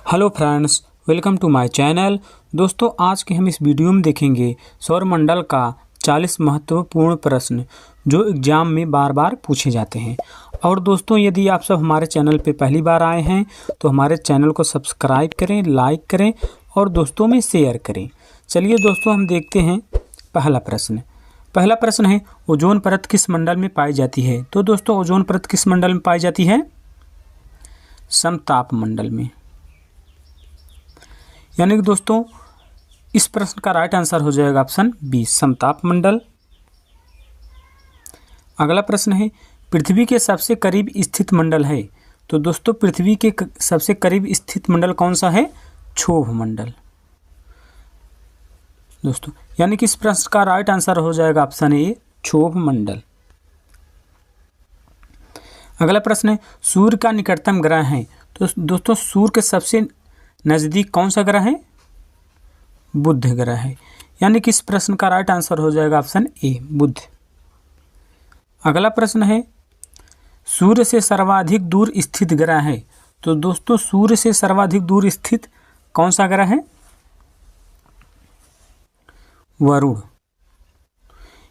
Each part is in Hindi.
Hello friends, welcome to my channel. दोस्तों, आज के हम इस वीडियो में देखेंगे सौरमंडल का 40 महत्वपूर्ण प्रश्न जो एग्जाम में बार बार पूछे जाते हैं। और दोस्तों, यदि आप सब हमारे चैनल पे पहली बार आए हैं तो हमारे चैनल को सब्सक्राइब करें, लाइक करें और दोस्तों में शेयर करें। चलिए दोस्तों, हम देखते हैं पहला प्रश्न। पहला प्रश्न है, ओजोन परत किस मंडल में पाई जाती है? तो दोस्तों, ओजोन परत किस मंडल में पाई जाती है? समताप मंडल में। यानी कि दोस्तों, इस प्रश्न का राइट आंसर हो जाएगा ऑप्शन बी, समताप मंडल। अगला प्रश्न है, पृथ्वी के सबसे करीब स्थित मंडल है? तो दोस्तों, पृथ्वी के सबसे करीब स्थित मंडल कौन सा है? क्षोभ मंडल। दोस्तों, यानी कि इस प्रश्न का राइट आंसर हो जाएगा ऑप्शन ए, क्षोभ मंडल। अगला प्रश्न है, सूर्य का निकटतम ग्रह है? तो दोस्तों, सूर्य के सबसे नज़दीक कौन सा ग्रह है? बुध ग्रह है। यानी कि इस प्रश्न का राइट आंसर हो जाएगा ऑप्शन ए, बुध। अगला प्रश्न है, सूर्य से सर्वाधिक दूर स्थित ग्रह है? तो दोस्तों, सूर्य से सर्वाधिक दूर स्थित कौन सा ग्रह है? वरुण।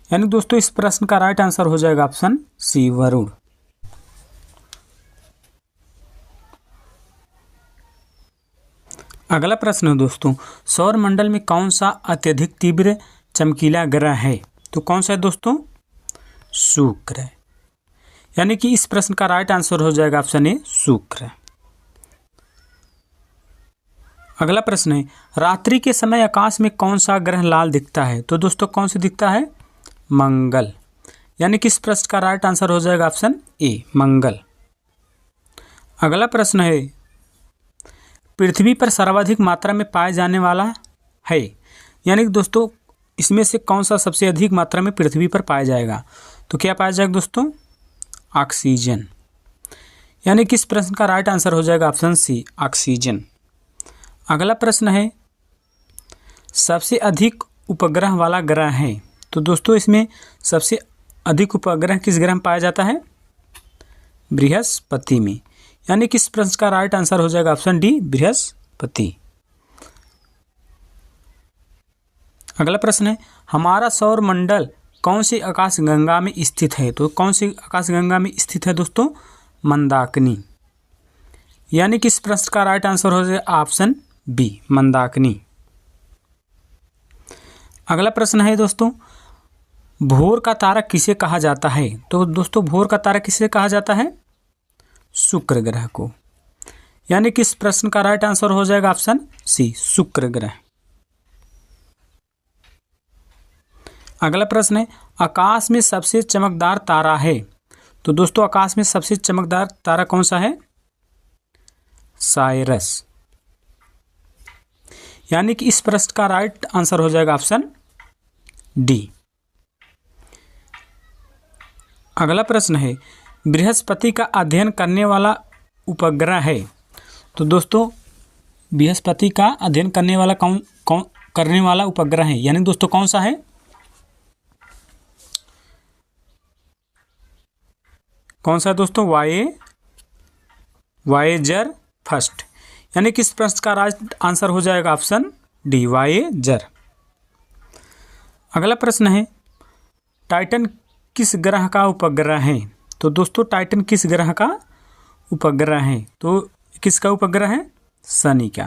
यानी दोस्तों, इस प्रश्न का राइट आंसर हो जाएगा ऑप्शन सी, वरुण। अगला प्रश्न है दोस्तों, सौर मंडल में कौन सा अत्यधिक तीव्र चमकीला ग्रह है? तो कौन सा है दोस्तों? शुक्र। यानी कि इस प्रश्न का राइट आंसर हो जाएगा ऑप्शन ए, शुक्र। अगला प्रश्न है, रात्रि के समय आकाश में कौन सा ग्रह लाल दिखता है? तो दोस्तों, कौन सा दिखता है? मंगल। यानी कि इस प्रश्न का राइट आंसर हो जाएगा ऑप्शन ए, मंगल। अगला प्रश्न है, पृथ्वी पर सर्वाधिक मात्रा में पाए जाने वाला है? यानी कि दोस्तों, इसमें से कौन सा सबसे अधिक मात्रा में पृथ्वी पर पाया जाएगा? तो क्या पाया जाएगा दोस्तों? ऑक्सीजन। यानी कि इस प्रश्न का राइट आंसर हो जाएगा ऑप्शन सी, ऑक्सीजन। अगला प्रश्न है, सबसे अधिक उपग्रह वाला ग्रह है? तो दोस्तों, इसमें सबसे अधिक उपग्रह किस ग्रह में पाया जाता है? बृहस्पति में। यानी कि इस प्रश्न का राइट आंसर हो जाएगा ऑप्शन डी, बृहस्पति। अगला प्रश्न है, हमारा सौर मंडल कौन सी आकाशगंगा में स्थित है? तो कौन सी आकाशगंगा में स्थित है दोस्तों? मंदाकिनी। यानी कि इस प्रश्न का राइट आंसर हो जाएगा ऑप्शन बी, मंदाकिनी। अगला प्रश्न है दोस्तों, भोर का तारा किसे कहा जाता है? तो दोस्तों, भोर का तारा किसे कहा जाता है? शुक्र ग्रह को। यानी कि इस प्रश्न का राइट आंसर हो जाएगा ऑप्शन सी, शुक्र ग्रह। अगला प्रश्न है, आकाश में सबसे चमकदार तारा है? तो दोस्तों, आकाश में सबसे चमकदार तारा कौन सा है? साइरस। यानी कि इस प्रश्न का राइट आंसर हो जाएगा ऑप्शन डी। अगला प्रश्न है, बृहस्पति का अध्ययन करने वाला उपग्रह है? तो दोस्तों, बृहस्पति का अध्ययन करने वाला करने वाला उपग्रह है? यानी दोस्तों, कौन सा है? कौन सा दोस्तों? Voyager first. यानी कि इस प्रश्न का राइट आंसर हो जाएगा ऑप्शन डी, वायेजर। अगला प्रश्न है, टाइटन किस ग्रह का उपग्रह है? तो दोस्तों, टाइटन किस ग्रह का उपग्रह है? तो किसका उपग्रह है? शनि का।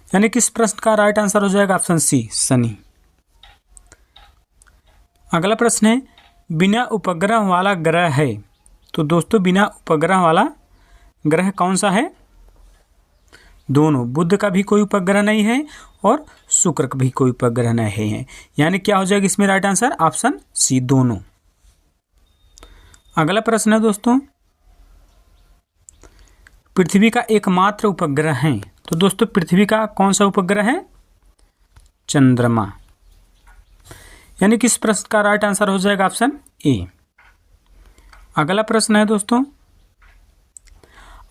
यानी कि इस प्रश्न का राइट आंसर हो जाएगा ऑप्शन सी, शनि। अगला प्रश्न है, बिना उपग्रह वाला ग्रह है? तो दोस्तों, बिना उपग्रह वाला ग्रह कौन सा है? दोनों, बुध का भी कोई उपग्रह नहीं है और शुक्र का भी कोई उपग्रह नहीं है। यानी क्या हो जाएगा इसमें राइट आंसर? ऑप्शन सी, दोनों। अगला प्रश्न है दोस्तों, पृथ्वी का एकमात्र उपग्रह है? तो दोस्तों, पृथ्वी का कौन सा उपग्रह है? चंद्रमा। यानी कि इस प्रश्न का राइट आंसर हो जाएगा ऑप्शन ए। अगला प्रश्न है दोस्तों,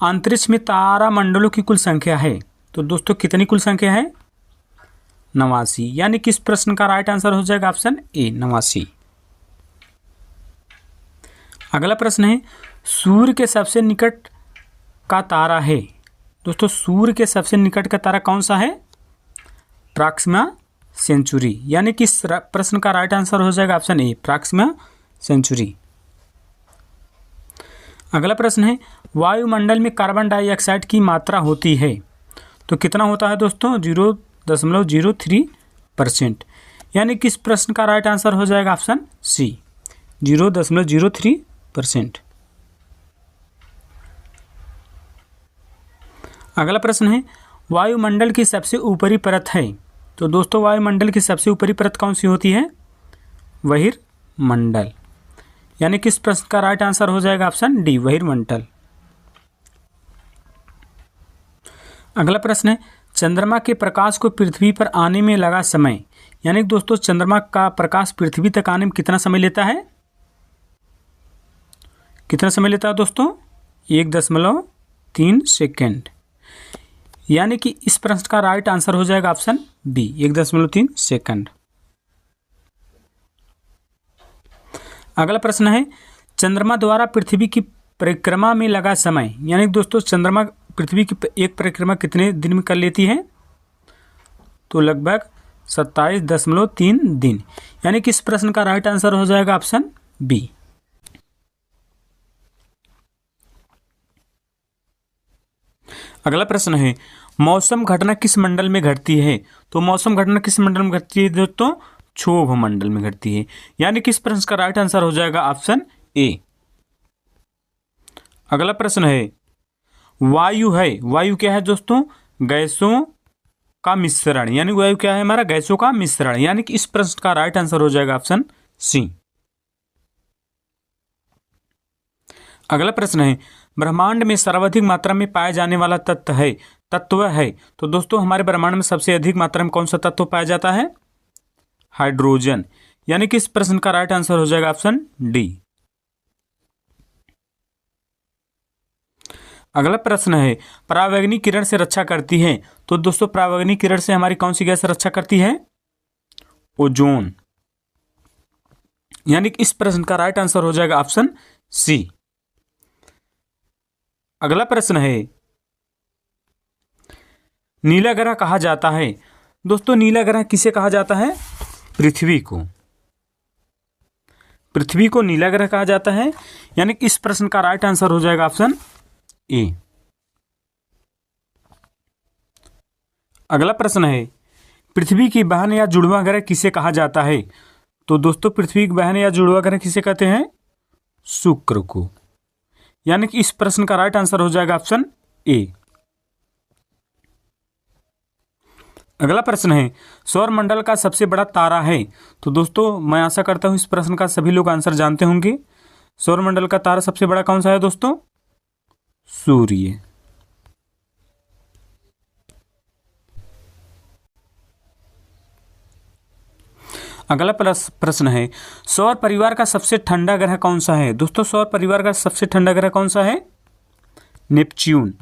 अंतरिक्ष में तारा मंडलों की कुल संख्या है? तो दोस्तों, कितनी कुल संख्या है? 89। यानी कि इस प्रश्न का राइट आंसर हो जाएगा ऑप्शन ए, 89। अगला प्रश्न है, सूर्य के सबसे निकट का तारा है? दोस्तों सूर्य के सबसे निकट का तारा कौन सा है? Proxima Centauri. यानी कि इस प्रश्न का राइट आंसर हो जाएगा ऑप्शन ए, प्रॉक्सिमा सेंचुरी। अगला प्रश्न है वायुमंडल में कार्बन डाइऑक्साइड की मात्रा होती है तो कितना होता है दोस्तों? 0.03%। यानी कि इस प्रश्न का राइट आंसर हो जाएगा ऑप्शन सी, 0.03%। अगला प्रश्न है वायुमंडल की सबसे ऊपरी परत है तो दोस्तों वायुमंडल की सबसे ऊपरी परत कौन सी होती है? बहिर्मंडल। यानी कि इस प्रश्न का राइट आंसर हो जाएगा ऑप्शन डी, बहिर्मंडल। अगला प्रश्न है चंद्रमा के प्रकाश को पृथ्वी पर आने में लगा समय। यानी कि दोस्तों चंद्रमा का प्रकाश पृथ्वी तक आने में कितना समय लेता है? कितना समय लेता है दोस्तों? 1.3 सेकेंड। यानी कि इस प्रश्न का राइट आंसर हो जाएगा ऑप्शन बी, 1.3 सेकेंड। अगला प्रश्न है चंद्रमा द्वारा पृथ्वी की परिक्रमा में लगा समय। यानी दोस्तों चंद्रमा पृथ्वी की एक परिक्रमा कितने दिन में कर लेती है? तो लगभग 27.3 दिन। यानी कि इस प्रश्न का राइट आंसर हो जाएगा ऑप्शन बी। अगला प्रश्न है मौसम घटना किस मंडल में घटती है? तो मौसम घटना किस मंडल में घटती है दोस्तों? क्षोभ मंडल में घटती है। यानी कि इस प्रश्न का राइट आंसर हो जाएगा ऑप्शन ए। अगला प्रश्न है वायु है, वायु क्या है दोस्तों? गैसों का मिश्रण। यानी वायु क्या है हमारा? गैसों का मिश्रण। यानी कि इस प्रश्न का राइट आंसर हो जाएगा ऑप्शन सी। अगला प्रश्न है ब्रह्मांड में सर्वाधिक मात्रा में पाया जाने वाला तत्व है तो दोस्तों हमारे ब्रह्मांड में सबसे अधिक मात्रा में कौन सा तत्व पाया जाता है? हाइड्रोजन। यानी कि इस प्रश्न का राइट आंसर हो जाएगा ऑप्शन डी। अगला प्रश्न है परावैंगनी किरण से रक्षा करती है तो दोस्तों परावैंगनी किरण से हमारी कौन सी गैस रक्षा करती है? ओजोन। यानी कि इस प्रश्न का राइट आंसर हो जाएगा ऑप्शन सी। अगला प्रश्न है नीला ग्रह कहा जाता है। दोस्तों नीला ग्रह किसे कहा जाता है? पृथ्वी को। पृथ्वी को नीला ग्रह कहा जाता है। यानी कि इस प्रश्न का राइट आंसर हो जाएगा ऑप्शन ए। अगला प्रश्न है पृथ्वी की बहन या जुड़वा ग्रह किसे कहा जाता है? तो दोस्तों पृथ्वी की बहन या जुड़वा ग्रह किसे कहते हैं? शुक्र को। यानी कि इस प्रश्न का राइट आंसर हो जाएगा ऑप्शन ए। अगला प्रश्न है सौर मंडल का सबसे बड़ा तारा है तो दोस्तों मैं आशा करता हूं इस प्रश्न का सभी लोग आंसर जानते होंगे। सौर मंडल का तारा सबसे बड़ा कौन सा है दोस्तों? सूर्य। अगला प्रश्न है सौर परिवार का सबसे ठंडा ग्रह कौन सा है? दोस्तों सौर परिवार का सबसे ठंडा ग्रह कौन सा है? नेपच्यून।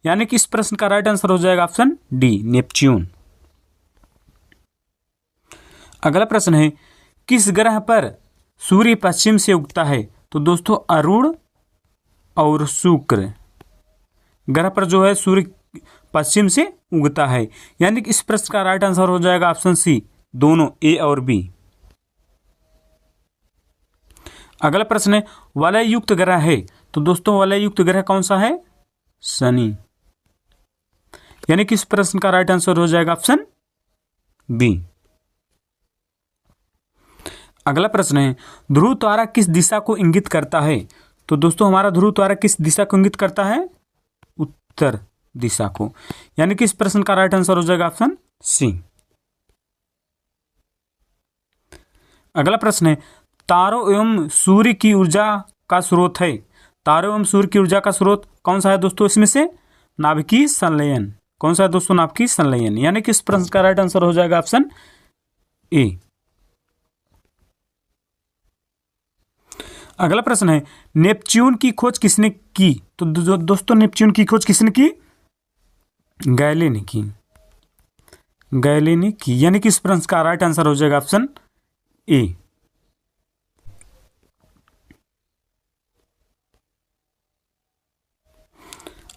यानी कि इस प्रश्न का राइट आंसर हो जाएगा ऑप्शन डी, नेपच्यून। अगला प्रश्न है किस ग्रह पर सूर्य पश्चिम से उगता है? तो दोस्तों अरुण और शुक्र ग्रह पर जो है सूर्य पश्चिम से उगता है। यानी कि इस प्रश्न का राइट आंसर हो जाएगा ऑप्शन सी, दोनों ए और बी। अगला प्रश्न है वलय युक्त ग्रह है तो दोस्तों वलय युक्त ग्रह कौन सा है? शनि। यानी कि इस प्रश्न का राइट आंसर हो जाएगा ऑप्शन बी। अगला प्रश्न है ध्रुव तारा किस दिशा को इंगित करता है? तो दोस्तों हमारा ध्रुव तारा किस दिशा को इंगित करता है? उत्तर दिशा को। यानी कि इस प्रश्न का राइट आंसर हो जाएगा ऑप्शन सी। अगला प्रश्न है तारों एवं सूर्य की ऊर्जा का स्रोत है। तारों एवं सूर्य की ऊर्जा का स्रोत कौन सा है दोस्तों? इसमें से नाभिकीय संलयन। कौन सा है दोस्तों? नाभिकीय संलयन। यानी कि इस प्रश्न का राइट आंसर हो जाएगा ऑप्शन ए। अगला प्रश्न है नेपच्यून की खोज किसने की? तो दोस्तों नेपच्यून की खोज किसने की? गैले ने की। गैले ने की। यानी कि इस प्रश्न का राइट आंसर हो जाएगा ऑप्शन ए।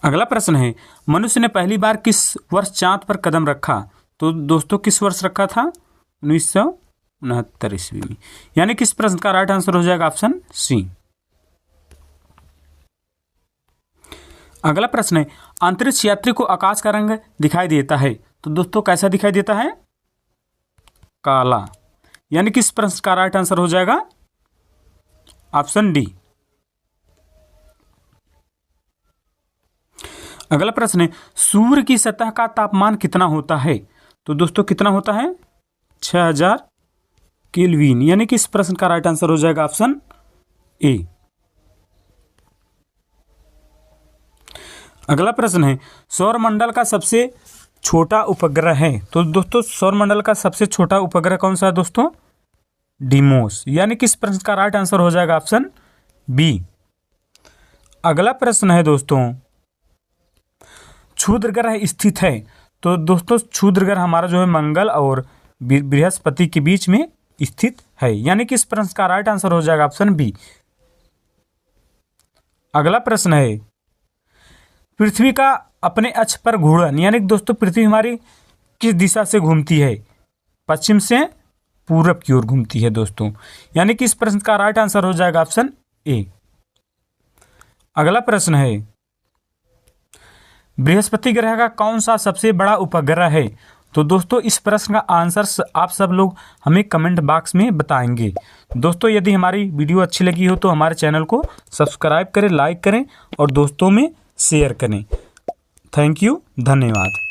अगला प्रश्न है, मनुष्य ने पहली बार किस वर्ष चांद पर कदम रखा? तो दोस्तों किस वर्ष रखा था? 1969 ईस्वी में। यानी किस प्रश्न का राइट आंसर हो जाएगा? Option C. अगला प्रश्न है, अंतरिक्ष यात्री को आकाश का रंग दिखाई देता है, तो दोस्तों कैसा दिखाई देता है? काला। यानी किस प्रश्न का राइट आंसर हो जाएगा? Option D. अगला प्रश्न है, सूर्य की सतह का तापमान कितना होता है? तो दोस्तों कितना होता है? 6000 केल्विन। यानी कि इस प्रश्न का राइट आंसर हो जाएगा ऑप्शन ए। अगला प्रश्न है, सौरमंडल का सबसे छोटा उपग्रह है, तो दोस्तों सौरमंडल का सबसे छोटा उपग्रह कौन सा है दोस्तों? डीमोस। यानी कि इस प्रश्न का राइट आंसर हो जाएगा ऑप्शन बी। अगला प्रश्न है दोस्तों, क्षुद्र ग्रह स्थित है, तो दोस्तों क्षुद्र ग्रह हमारा जो है मंगल और बृहस्पति के बीच में स्थित है। यानी कि इस प्रश्न का राइट आंसर हो जाएगा ऑप्शन बी। अगला प्रश्न है, पृथ्वी का अपने अक्ष पर घूर्णन, यानी कि दोस्तों पृथ्वी हमारी किस दिशा से घूमती है? पश्चिम से पूरब की ओर घूमती है दोस्तों। यानी कि इस प्रश्न का राइट आंसर हो जाएगा ऑप्शन ए। अगला प्रश्न है, बृहस्पति ग्रह का कौन सा सबसे बड़ा उपग्रह है? तो दोस्तों इस प्रश्न का आंसर आप सब लोग हमें कमेंट बॉक्स में बताएंगे। दोस्तों यदि हमारी वीडियो अच्छी लगी हो तो हमारे चैनल को सब्सक्राइब करें, लाइक करें और दोस्तों में शेयर करें। थैंक यू, धन्यवाद।